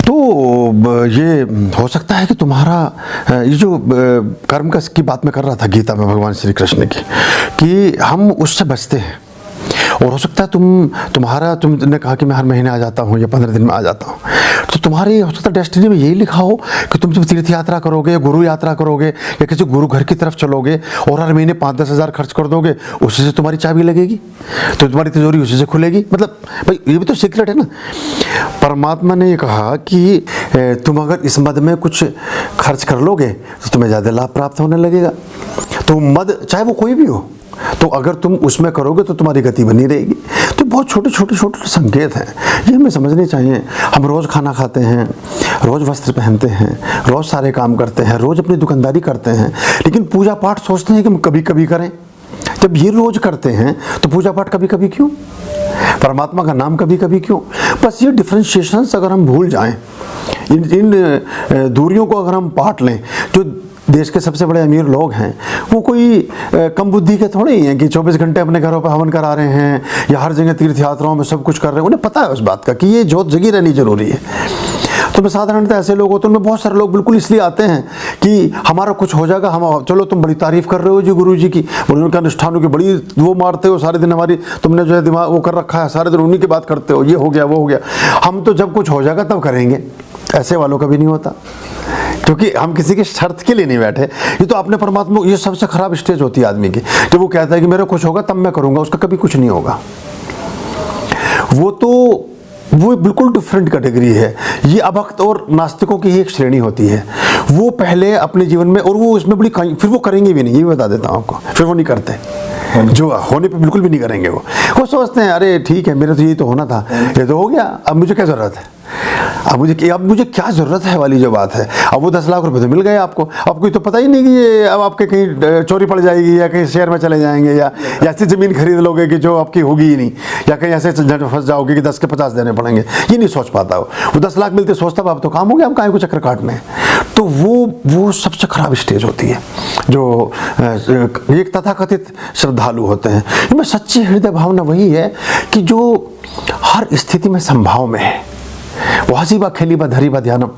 तो ये हो सकता है कि तुम्हारा ये जो कर्म की बात मैं कर रहा था गीता में भगवान श्री कृष्ण की, कि हम उससे बचते हैं। और हो सकता है तुमने कहा कि मैं हर महीने आ जाता हूँ या 15 दिन में आ जाता हूँ, तो तुम्हारी हो सकता है डेस्टिनी में यही लिखा हो कि तुम जब तीर्थ यात्रा करोगे, गुरु यात्रा करोगे या किसी गुरु घर की तरफ चलोगे और हर महीने 5-10 हज़ार खर्च कर दोगे, उसी से तुम्हारी चाबी लगेगी, तो तुम्हारी तिजोरी उसी से खुलेगी। मतलब भाई ये भी तो सीक्रेट है ना। परमात्मा ने ये कहा कि तुम अगर इस मद में कुछ खर्च कर लोगे तो तुम्हें ज़्यादा लाभ प्राप्त होने लगेगा। तो मद चाहे वो कोई भी हो, तो अगर तुम उसमें करोगे तो तुम्हारी गति बनी रहेगी। तो बहुत छोटे छोटे संकेत हैं, ये हमें समझने चाहिए। हम रोज़ खाना खाते हैं, रोज़ वस्त्र पहनते हैं, रोज़ सारे काम करते हैं, रोज़ अपनी दुकानदारी करते हैं, लेकिन पूजा पाठ सोचते हैं कि हम कभी कभी करें। जब ये रोज़ करते हैं तो पूजा पाठ कभी कभी क्यों, परमात्मा का नाम कभी कभी क्यों? बस ये डिफ्रेंशिएशंस अगर हम भूल जाएं, इन दूरियों को अगर हम पाट लें, जो देश के सबसे बड़े अमीर लोग हैं वो कोई कम बुद्धि के थोड़े ही हैं कि 24 घंटे अपने घरों पर हवन करा रहे हैं या हर जगह तीर्थ यात्राओं में सब कुछ कर रहे हैं। उन्हें पता है उस बात का कि ये जोत जगी रहनी जरूरी है। तो मैं साधारणतः ऐसे लोग होते हैं, उनमें बहुत सारे लोग बिल्कुल इसलिए आते हैं कि हमारा कुछ हो जाएगा, हम चलो तुम बड़ी तारीफ कर रहे हो जी गुरु जी की, उनका अनुष्ठानों की बड़ी वो मारते हो सारे दिन, हमारी तुमने जो है दिमाग वो कर रखा है, सारे दिन उन्हीं की बात करते हो, ये हो गया वो हो गया, हम तो जब कुछ हो जाएगा तब करेंगे। ऐसे वालों का भी नहीं होता, क्योंकि हम किसी की शर्त के लिए नहीं बैठे। ये तो अपने परमात्मा, ये सबसे खराब स्टेज होती है आदमी की, जब वो कहता है कि मेरा कुछ होगा तब मैं करूँगा, उसका कभी कुछ नहीं होगा। वो बिल्कुल डिफरेंट कैटेगरी है। ये अभक्त और नास्तिकों की ही एक श्रेणी होती है। वो पहले अपने जीवन में, और वो इसमें बड़ी फिर वो करेंगे भी नहीं, ये बता देता हूँ आपको, फिर वो नहीं करते, जो होने पे बिल्कुल भी नहीं करेंगे। वो सोचते हैं अरे ठीक है मेरा तो यही तो होना था, ये तो हो गया, अब मुझे क्या ज़रूरत है, अब मुझे क्या ज़रूरत है वाली जो बात है। अब वो 10 लाख रुपए तो मिल गए आपको तो पता ही नहीं कि ये अब आपके कहीं चोरी पड़ जाएगी या कहीं शेयर में चले जाएंगे या ऐसी ज़मीन खरीद लोगे कि जो आपकी होगी ही नहीं, या कहीं ऐसे झंझट फंस जाओगे कि 10 के 50 देने पड़ेंगे। ये नहीं सोच पाता वो 10 लाख मिलते सोचता अब तो काम हो गया, अब काहे को चक्कर काटने। तो वो सबसे खराब स्टेज होती है, जो एक तथाकथित श्रद्धालु होते हैं। इनमें सच्ची हृदय भावना वही है कि जो हर स्थिति में संभाव में है। वो हसीबा खेली बा धरी बा ध्यानम,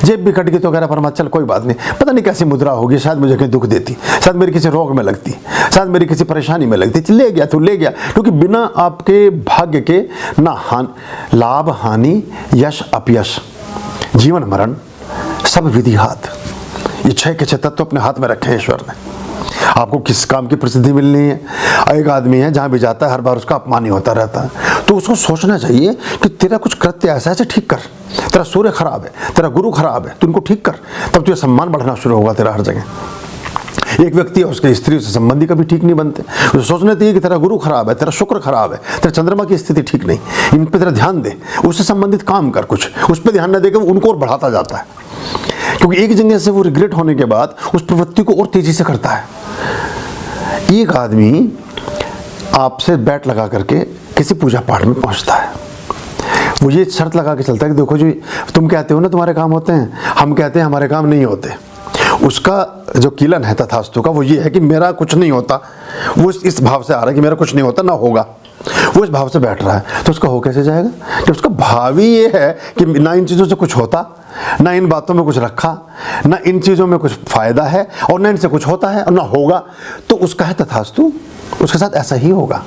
जेब भी कट गई तो कह रहा परमात्मा चल कोई बात नहीं, पता नहीं कैसी मुद्रा होगी, शायद मुझे कहीं दुख देती, शायद मेरी किसी रोग में लगती, शायद मेरी किसी परेशानी में लगती, ले गया तो ले गया। क्योंकि बिना आपके भाग्य के ना लाभ हानि, यश अपयश, जीवन मरण सब विधि हाथ, ये 6 के 6 तत्व अपने हाथ में रखे हैं ईश्वर ने। आपको किस काम की प्रसिद्धि मिलनी है। एक आदमी है जहाँ भी जाता है हर बार उसका अपमान ही होता रहता है, तो उसको सोचना चाहिए कि तेरा कुछ कृत्य ऐसा है ठीक कर, तेरा सूर्य खराब है, तेरा गुरु खराब है, तू उनको ठीक कर, तब तुझे सम्मान बढ़ना शुरू होगा तेरा हर जगह। एक व्यक्ति है, उसके स्त्री से संबंधी कभी ठीक नहीं बनते, उसे सोचना चाहिए कि तेरा गुरु खराब है, तेरा शुक्र खराब है, तेरा चंद्रमा की स्थिति ठीक नहीं, इन पर तेरा ध्यान दे, उससे संबंधित काम कर, कुछ उस पर ध्यान न देकर उनको और बढ़ाता जाता है। क्योंकि एक जगह से वो रिग्रेट होने के बाद उस प्रवृत्ति को और तेजी से करता है। एक आदमी आपसे बैट लगा करके किसी पूजा पाठ में पहुंचता है, वो ये शर्त लगा के चलता है कि देखो जी तुम कहते हो ना तुम्हारे काम होते हैं, हम कहते हैं हमारे काम नहीं होते। उसका जो किलन है तथास्तु का वो ये है कि मेरा कुछ नहीं होता, वो इस भाव से आ रहा है कि मेरा कुछ नहीं होता ना होगा, वो इस भाव से बैठ रहा है। तो उसका हो कैसे जाएगा जब उसका भाव ही ये है कि ना इन चीज़ों से कुछ होता, ना इन बातों में कुछ रखा, ना इन चीज़ों में कुछ फायदा है, और ना इनसे कुछ होता है और ना होगा। तो उसका है तथास्तु, उसके साथ ऐसा ही होगा,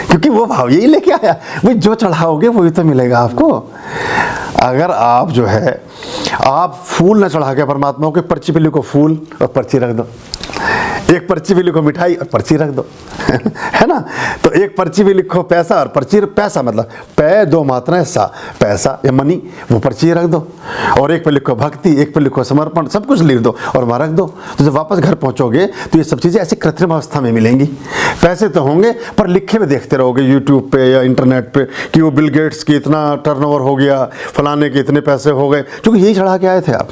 क्योंकि वो भाव यही लेके आया। वो जो चढ़ाओगे वही तो मिलेगा आपको। अगर आप जो है आप फूल न चढ़ा के परमात्मा को, पर्ची पे लिखो फूल और पर्ची रख दो, एक पर्ची भी लिखो मिठाई और पर्ची रख दो है ना। तो एक पर्ची भी लिखो पैसा और पर्ची, पैसा मतलब पै 2 मात्राएं सा, पैसा या मनी, वो पर्ची रख दो। और एक पे लिखो भक्ति, एक पे लिखो समर्पण, सब कुछ लिख दो और वहाँ रख दो। तो जब वापस घर पहुँचोगे तो ये सब चीज़ें ऐसी कृत्रिम अवस्था में मिलेंगी। पैसे तो होंगे पर लिखे में देखते रहोगे यूट्यूब पे या इंटरनेट पे कि वो बिल गेट्स की इतना टर्नओवर हो गया, फलाने के इतने पैसे हो गए, क्योंकि यही चढ़ा के आए थे आप।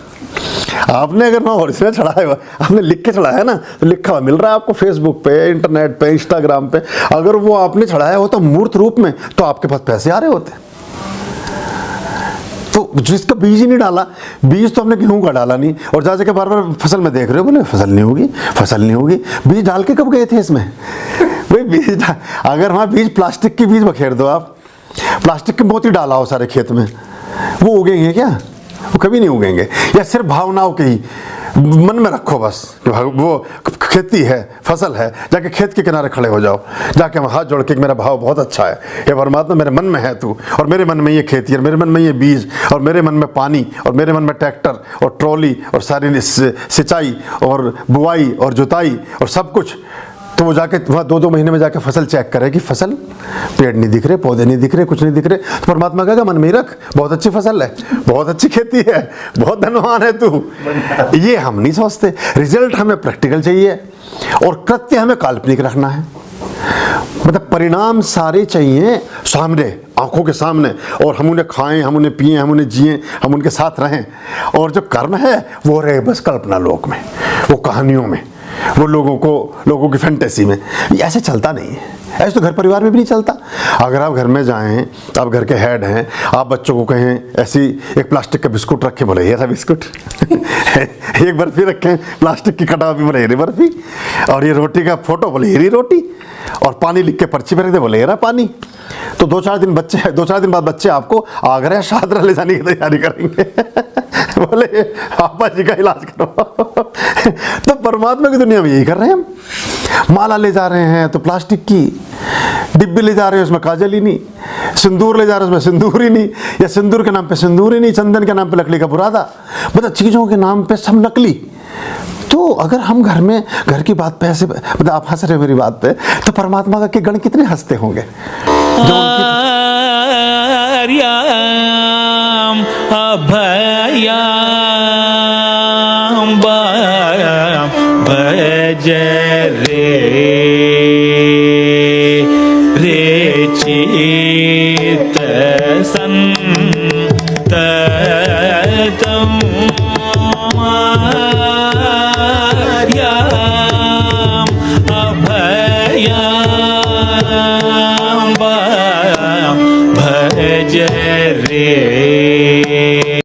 आपने अगर ना ओरिजिनल चढ़ाया हुआ, आपने लिख के चढ़ाया ना, तो लिखा हुआ मिल रहा है आपको फेसबुक पे, इंटरनेट पे, इंस्टाग्राम पे। अगर वो आपने चढ़ाया होता मूर्त रूप में तो आपके पास पैसे आ रहे होते। तो जिसका बीज ही नहीं डाला, बीज तो हमने गेहूं का डाला नहीं, और जा के बार बार फसल में देख रहे हो, बोले फसल नहीं होगी, फसल नहीं होगी। बीज डाल के कब गए थे इसमें भाई? बीज अगर वहाँ बीज प्लास्टिक की बीज बखेर दो आप, प्लास्टिक के मोती डाला हो सारे खेत में, वो उगेंगे क्या? वो कभी नहीं उगेंगे। या सिर्फ भावनाओं के ही मन में रखो बस कि वो खेती है, फसल है, जाके खेत के किनारे खड़े हो जाओ, जाके हाथ जोड़ के मेरा भाव बहुत अच्छा है, हे परमात्मा मेरे मन में है तू, और मेरे मन में ये खेती, और मेरे मन में ये बीज, और मेरे मन में पानी, और मेरे मन में ट्रैक्टर और ट्रॉली और सारी सिंचाई और बुआई और जुताई और सब कुछ। तो वो जाके वहाँ 2-2 महीने में जाके फसल चेक करे कि फसल, पेड़ नहीं दिख रहे, पौधे नहीं दिख रहे, कुछ नहीं दिख रहे, तो परमात्मा कहेगा मन में ही रख, बहुत अच्छी फसल है, बहुत अच्छी खेती है, बहुत धनवान है तू। ये हम नहीं सोचते। रिजल्ट हमें प्रैक्टिकल चाहिए और कृत्य हमें काल्पनिक रखना है। मतलब परिणाम सारे चाहिए सामने, आंखों के सामने, और हम उन्हें खाएं, हम उन्हें पिएं, हम उन्हें जिएं, हम उनके साथ रहें। और जो कर्म है वो रहे बस कल्पना लोक में, वो कहानियों में, वो लोगों की फैंटेसी में। ये ऐसे चलता नहीं है, ऐसे तो घर परिवार में भी नहीं चलता। अगर आप घर में जाएं, आप घर के हेड हैं, आप बच्चों को कहें ऐसी एक प्लास्टिक का बिस्कुट रखें, बोले ये रहा बिस्कुट एक बर्फी रखें प्लास्टिक की कटा हुई, बोले ये बर्फी, और ये रोटी का फोटो, बोले ये रोटी, और पानी लिख के पर्ची पर रख दे, बोले ये रहा पानी। तो 2-4 दिन बाद बच्चे आपको आगरा शाहदरा ले जाने की तैयारी करेंगे बोले आपा जी का इलाज करो तो परमात्मा की दुनिया में यही कर रहे हैं हम। माला ले जा रहे हैं तो प्लास्टिक की, डिब्बी ले जा रहे हैं उसमें काजल ही नहीं, सिंदूर ले जा रहे हैं उसमें सिंदूर ही नहीं, या सिंदूर के नाम पे सिंदूर ही नहीं, चंदन के नाम पे लकड़ी का बुरादा, मतलब चीज़ों के नाम पे सब नकली। तो अगर हम घर की बात पे ऐसे, मतलब आप हंस रहे हो मेरी बात पे, तो परमात्मा के गण कितने हंसते होंगे। अभयाम भज रे चित संततम अभयाम भज रे